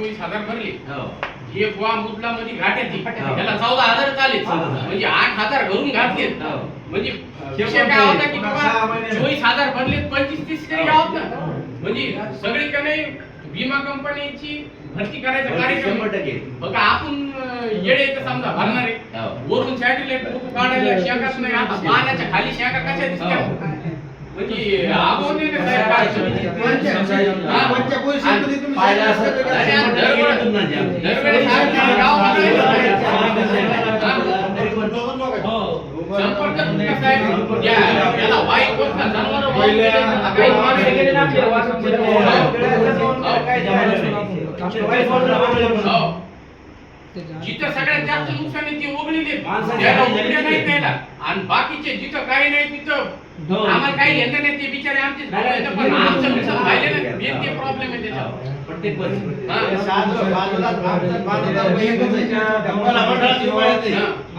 24,000 भरले. हो. हे बुवा मुदला मध्ये घाट येते त्याला 14,000 चालेल म्हणजे 8,000 घरून घातले. हो. म्हणजे विषय काय होता की बाबा 24,000 भरले 25-30 तरी आहोत ना. म्हणजे सगळीकडे विमा कंपनीची भरती करायचा कार्यक्रम 100%. बघा आपण येडे तर समजा भरणारे हो. वरून सॅटेलाइट फोटो काढायला शेकाच नाही. आता पाण्याच्या खाली शेका कशा दिसत्या म्हणजे आगोने ना साहेब काय पाहिलं असं दरवेळेतून ना जाम. दरवेळेस साहेब गावामध्ये संपर्क तुमचा साहेब याला वाई कोणता जनावर काही माणसं गेले ना आपल्या जिथं सगळ्यात जास्त नुकसान आहे ते ओगणी देत त्याला उघड्या नाही त्याला आणि बाकीचे जिथं काही नाही तिथं आम्हाला काही घेणं नाही. ते बिचारे आमचे पण आमचं नुकसान व्हायले ना मेन ते प्रॉब्लेम आहे त्याच्यावर प्रत्येक वर्षी हा.